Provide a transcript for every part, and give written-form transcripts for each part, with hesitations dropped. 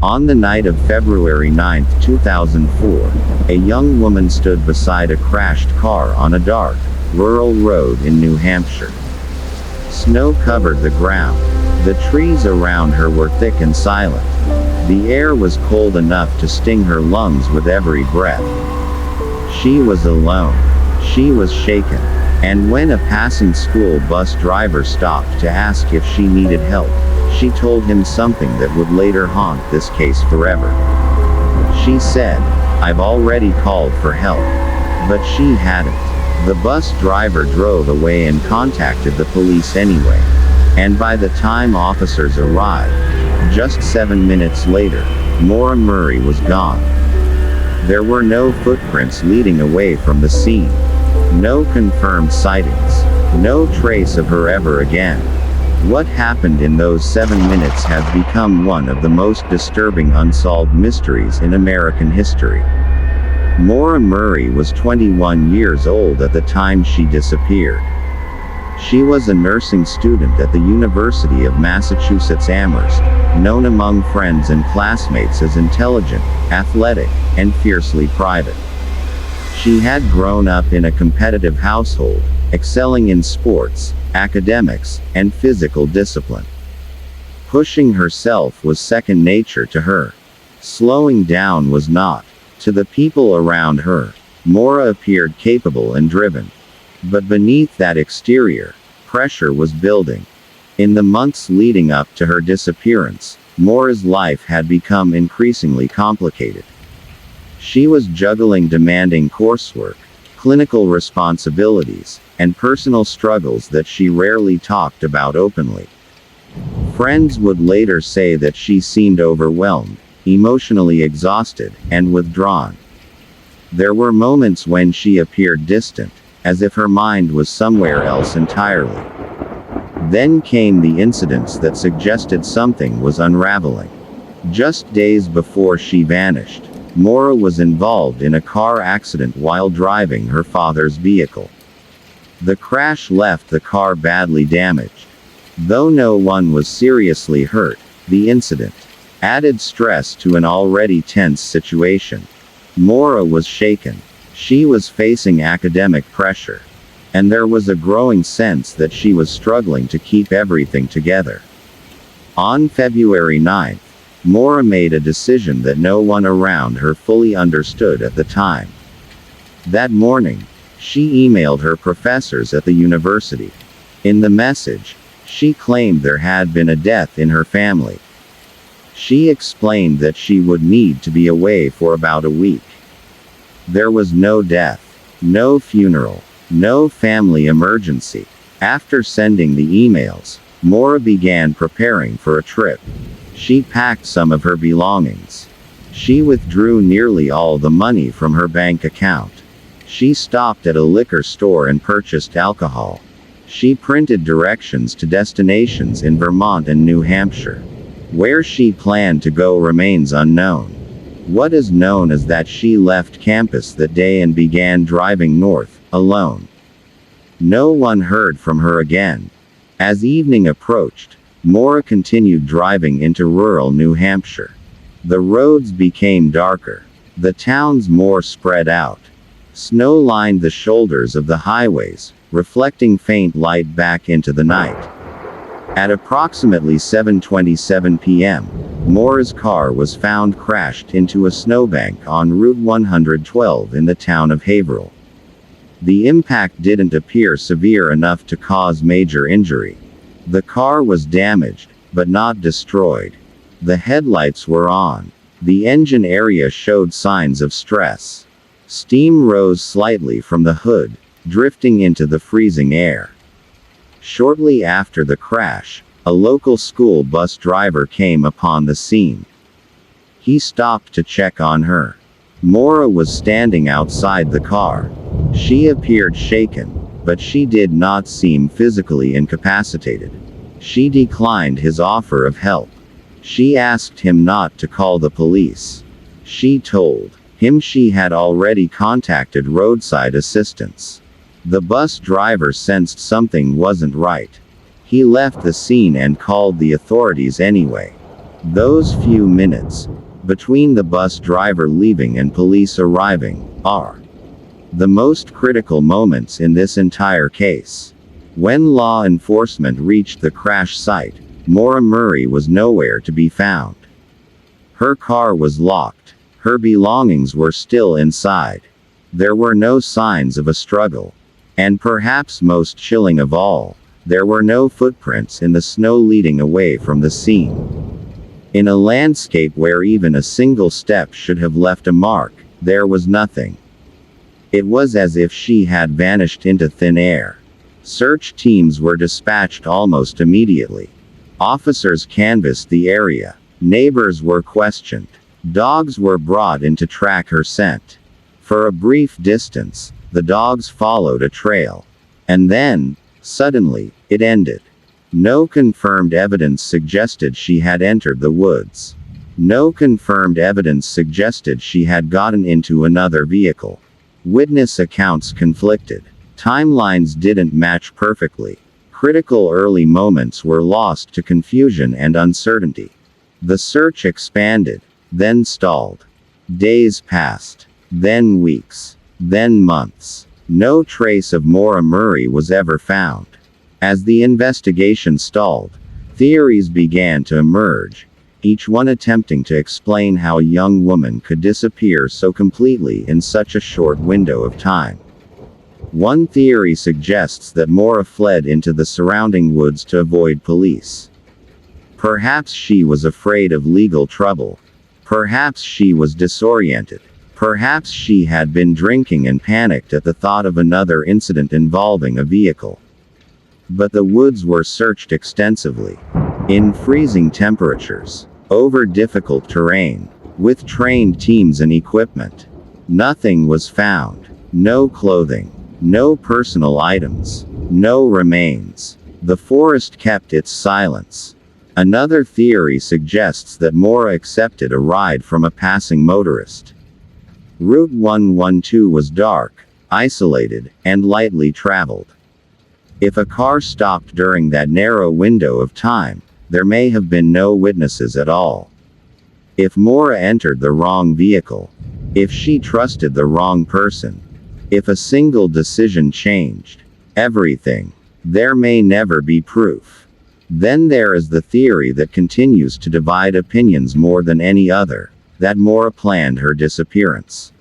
On the night of February 9, 2004, a young woman stood beside a crashed car on a dark, rural road in New Hampshire. Snow covered the ground. The trees around her were thick and silent. The air was cold enough to sting her lungs with every breath. She was alone. She was shaken. And when a passing school bus driver stopped to ask if she needed help, she told him something that would later haunt this case forever. She said, "I've already called for help." But she hadn't. The bus driver drove away and contacted the police anyway. And by the time officers arrived, just 7 minutes later, Maura Murray was gone. There were no footprints leading away from the scene. No confirmed sightings. No trace of her ever again. What happened in those 7 minutes has become one of the most disturbing unsolved mysteries in American history. Maura Murray was 21 years old at the time she disappeared. She was a nursing student at the University of Massachusetts Amherst, known among friends and classmates as intelligent, athletic, and fiercely private. She had grown up in a competitive household, excelling in sports, academics, and physical discipline. Pushing herself was second nature to her. Slowing down was not. To the people around her, Maura appeared capable and driven. But beneath that exterior, pressure was building. In the months leading up to her disappearance, Maura's life had become increasingly complicated. She was juggling demanding coursework, clinical responsibilities, and personal struggles that she rarely talked about openly. Friends would later say that she seemed overwhelmed, emotionally exhausted, and withdrawn. There were moments when she appeared distant, as if her mind was somewhere else entirely. Then came the incidents that suggested something was unraveling. Just days before she vanished, Maura was involved in a car accident while driving her father's vehicle. The crash left the car badly damaged. Though no one was seriously hurt, the incident added stress to an already tense situation. Maura was shaken. She was facing academic pressure. And there was a growing sense that she was struggling to keep everything together. On February 9th, Maura made a decision that no one around her fully understood at the time. That morning, she emailed her professors at the university. In the message, she claimed there had been a death in her family. She explained that she would need to be away for about a week. There was no death, no funeral, no family emergency. After sending the emails, Maura began preparing for a trip. She packed some of her belongings. She withdrew nearly all the money from her bank account. She stopped at a liquor store and purchased alcohol. She printed directions to destinations in Vermont and New Hampshire. Where she planned to go remains unknown. What is known is that she left campus that day and began driving north, alone. No one heard from her again. As evening approached, Maura continued driving into rural New Hampshire. The roads became darker. The towns more spread out. Snow lined the shoulders of the highways, reflecting faint light back into the night. At approximately 7:27 p.m., Maura's car was found crashed into a snowbank on Route 112 in the town of Haverhill. The impact didn't appear severe enough to cause major injury. The car was damaged, but not destroyed. The headlights were on. The engine area showed signs of stress. Steam rose slightly from the hood, drifting into the freezing air. Shortly after the crash, a local school bus driver came upon the scene. He stopped to check on her. Maura was standing outside the car. She appeared shaken, but she did not seem physically incapacitated. She declined his offer of help. She asked him not to call the police. She told him she had already contacted roadside assistance. The bus driver sensed something wasn't right. He left the scene and called the authorities anyway. Those few minutes, between the bus driver leaving and police arriving, are the most critical moments in this entire case. When law enforcement reached the crash site, Maura Murray was nowhere to be found. Her car was locked. Her belongings were still inside. There were no signs of a struggle. And perhaps most chilling of all, there were no footprints in the snow leading away from the scene. In a landscape where even a single step should have left a mark, there was nothing. It was as if she had vanished into thin air. Search teams were dispatched almost immediately. Officers canvassed the area. Neighbors were questioned. Dogs were brought in to track her scent. For a brief distance, the dogs followed a trail. And then, suddenly, it ended. No confirmed evidence suggested she had entered the woods. No confirmed evidence suggested she had gotten into another vehicle. Witness accounts conflicted. Timelines didn't match perfectly. Critical early moments were lost to confusion and uncertainty. The search expanded, then stalled. Days passed. Then weeks. Then months. No trace of Maura Murray was ever found. As the investigation stalled, theories began to emerge, each one attempting to explain how a young woman could disappear so completely in such a short window of time. One theory suggests that Maura fled into the surrounding woods to avoid police. Perhaps she was afraid of legal trouble. Perhaps she was disoriented. Perhaps she had been drinking and panicked at the thought of another incident involving a vehicle. But the woods were searched extensively. In freezing temperatures. Over difficult terrain. With trained teams and equipment. Nothing was found. No clothing. No personal items. No remains. The forest kept its silence. Another theory suggests that Maura accepted a ride from a passing motorist. Route 112 was dark, isolated, and lightly traveled. If a car stopped during that narrow window of time, there may have been no witnesses at all. If Maura entered the wrong vehicle, if she trusted the wrong person, if a single decision changed everything, there may never be proof. Then there is the theory that continues to divide opinions more than any other, that Maura planned her disappearance.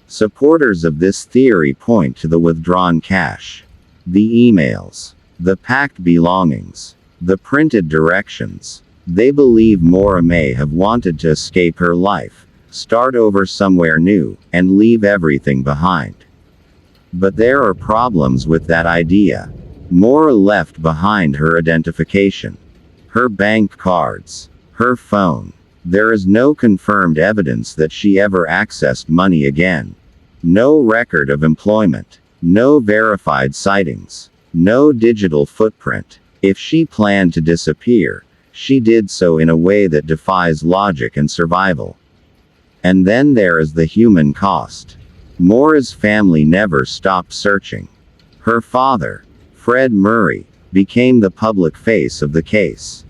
Supporters of this theory point to the withdrawn cash, the emails, the packed belongings, the printed directions. They believe Maura may have wanted to escape her life, start over somewhere new, and leave everything behind. But there are problems with that idea. Maura left behind her identification, her bank cards, her phone. There is no confirmed evidence that she ever accessed money again. No record of employment. No verified sightings. No digital footprint. If she planned to disappear, she did so in a way that defies logic and survival. And then there is the human cost. Maura's family never stopped searching. Her father, Fred Murray, became the public face of the case.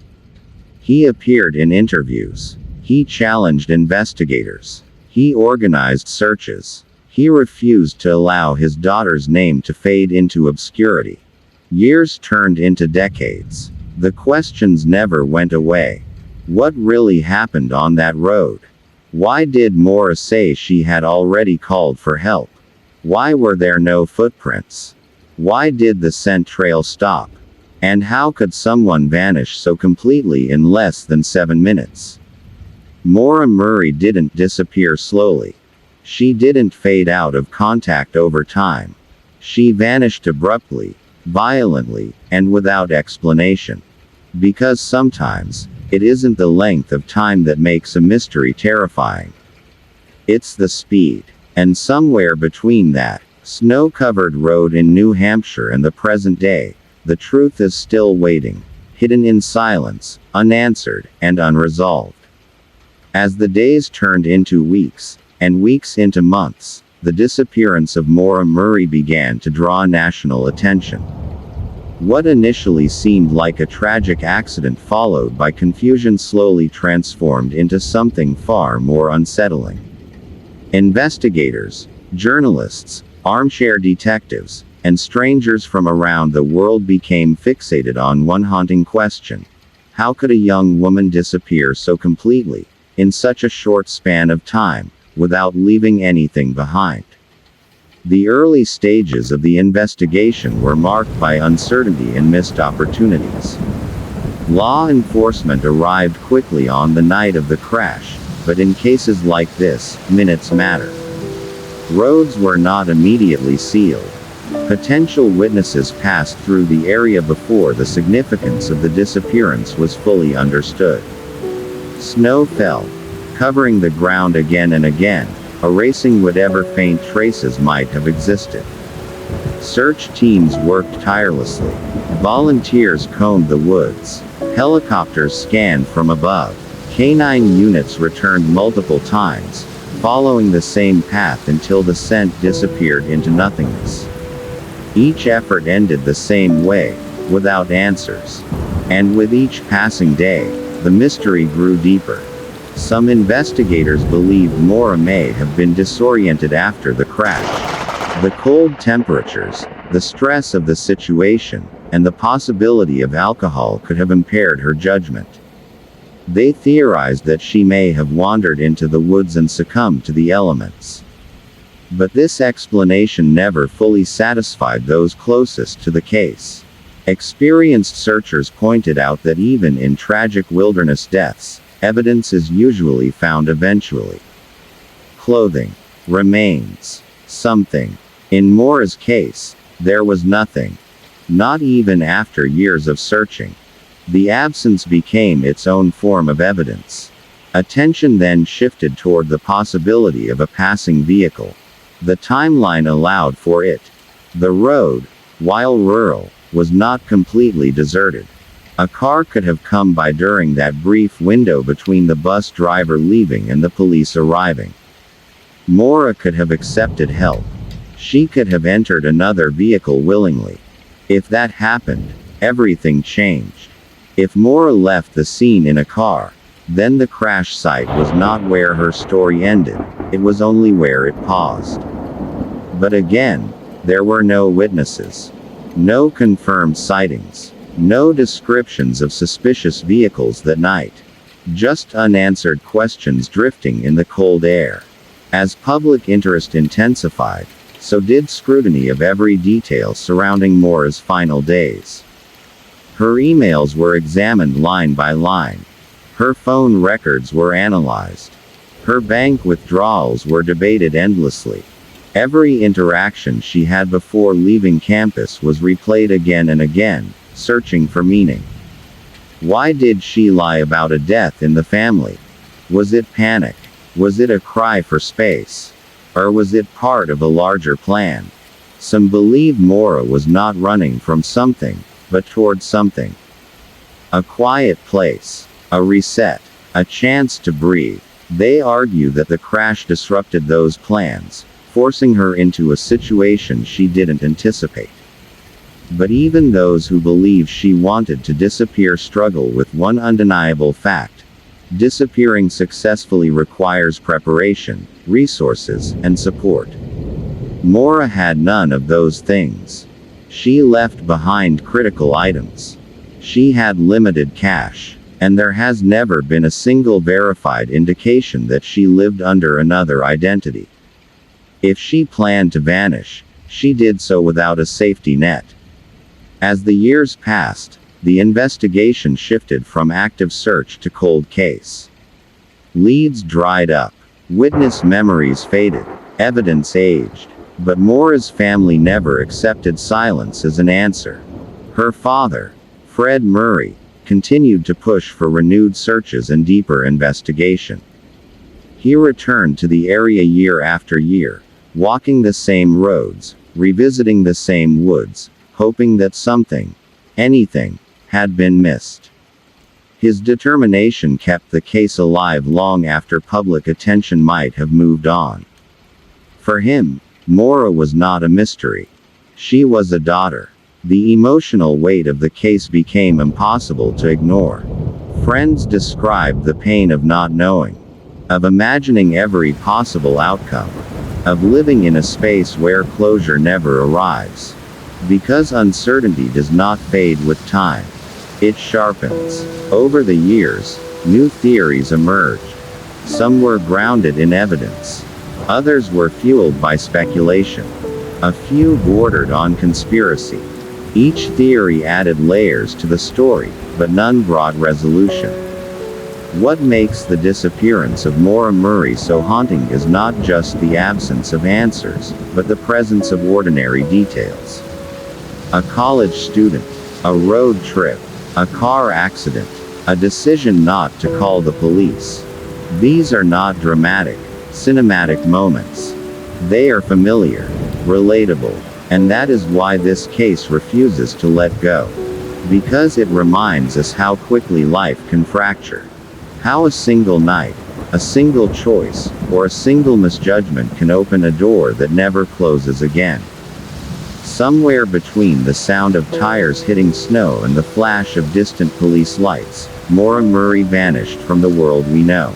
He appeared in interviews. He challenged investigators. He organized searches. He refused to allow his daughter's name to fade into obscurity. Years turned into decades. The questions never went away. What really happened on that road? Why did Maura say she had already called for help? Why were there no footprints? Why did the scent trail stop? And how could someone vanish so completely in less than 7 minutes? Maura Murray didn't disappear slowly. She didn't fade out of contact over time. She vanished abruptly, violently, and without explanation. Because sometimes, it isn't the length of time that makes a mystery terrifying. It's the speed. And somewhere between that snow-covered road in New Hampshire and the present day, the truth is still waiting, hidden in silence, unanswered, and unresolved. As the days turned into weeks, and weeks into months, the disappearance of Maura Murray began to draw national attention. What initially seemed like a tragic accident followed by confusion slowly transformed into something far more unsettling. Investigators, journalists, armchair detectives, and strangers from around the world became fixated on one haunting question. How could a young woman disappear so completely, in such a short span of time, without leaving anything behind? The early stages of the investigation were marked by uncertainty and missed opportunities. Law enforcement arrived quickly on the night of the crash, but in cases like this, minutes matter. Roads were not immediately sealed. Potential witnesses passed through the area before the significance of the disappearance was fully understood. Snow fell, covering the ground again and again, erasing whatever faint traces might have existed. Search teams worked tirelessly. Volunteers combed the woods. Helicopters scanned from above. Canine units returned multiple times, following the same path until the scent disappeared into nothingness. Each effort ended the same way, without answers. And with each passing day, the mystery grew deeper. Some investigators believed Maura may have been disoriented after the crash. The cold temperatures, the stress of the situation, and the possibility of alcohol could have impaired her judgment. They theorized that she may have wandered into the woods and succumbed to the elements. But this explanation never fully satisfied those closest to the case. Experienced searchers pointed out that even in tragic wilderness deaths, evidence is usually found eventually. Clothing, remains, something. In Maura's case, there was nothing. Not even after years of searching. The absence became its own form of evidence. Attention then shifted toward the possibility of a passing vehicle. The timeline allowed for it. The road, while rural, was not completely deserted. A car could have come by during that brief window between the bus driver leaving and the police arriving. Maura could have accepted help. She could have entered another vehicle willingly. If that happened, everything changed. If Maura left the scene in a car, then the crash site was not where her story ended, it was only where it paused. But again, there were no witnesses. No confirmed sightings. No descriptions of suspicious vehicles that night. Just unanswered questions drifting in the cold air. As public interest intensified, so did scrutiny of every detail surrounding Maura's final days. Her emails were examined line by line. Her phone records were analyzed. Her bank withdrawals were debated endlessly. Every interaction she had before leaving campus was replayed again and again, searching for meaning. Why did she lie about a death in the family? Was it panic? Was it a cry for space? Or was it part of a larger plan? Some believe Maura was not running from something, but toward something. A quiet place. A reset. A chance to breathe. They argue that the crash disrupted those plans, forcing her into a situation she didn't anticipate. But even those who believe she wanted to disappear struggle with one undeniable fact. Disappearing successfully requires preparation, resources, and support. Maura had none of those things. She left behind critical items. She had limited cash, and there has never been a single verified indication that she lived under another identity. If she planned to vanish, she did so without a safety net. As the years passed, the investigation shifted from active search to cold case. Leads dried up. Witness memories faded. Evidence aged. But Maura's family never accepted silence as an answer. Her father, Fred Murray, continued to push for renewed searches and deeper investigation. He returned to the area year after year, walking the same roads, revisiting the same woods, hoping that something, anything, had been missed. His determination kept the case alive long after public attention might have moved on. For him, Maura was not a mystery. She was a daughter. The emotional weight of the case became impossible to ignore. Friends described the pain of not knowing, of imagining every possible outcome, of living in a space where closure never arrives. Because uncertainty does not fade with time, it sharpens. Over the years, new theories emerged. Some were grounded in evidence. Others were fueled by speculation. A few bordered on conspiracy. Each theory added layers to the story, but none brought resolution. What makes the disappearance of Maura Murray so haunting is not just the absence of answers, but the presence of ordinary details. A college student, a road trip, a car accident, a decision not to call the police. These are not dramatic, cinematic moments. They are familiar, relatable, and that is why this case refuses to let go. Because it reminds us how quickly life can fracture. How a single night, a single choice, or a single misjudgment can open a door that never closes again. Somewhere between the sound of tires hitting snow and the flash of distant police lights, Maura Murray vanished from the world we know.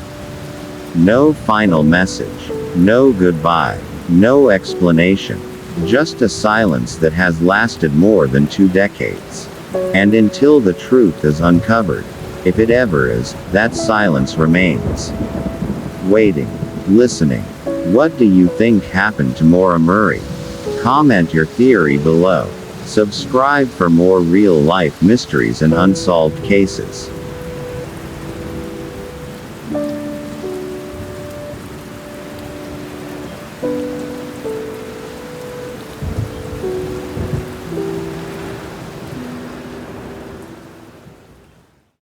No final message. No goodbye. No explanation. Just a silence that has lasted more than 2 decades. And until the truth is uncovered, if it ever is, that silence remains. Waiting. Listening. What do you think happened to Maura Murray? Comment your theory below. Subscribe for more real-life mysteries and unsolved cases.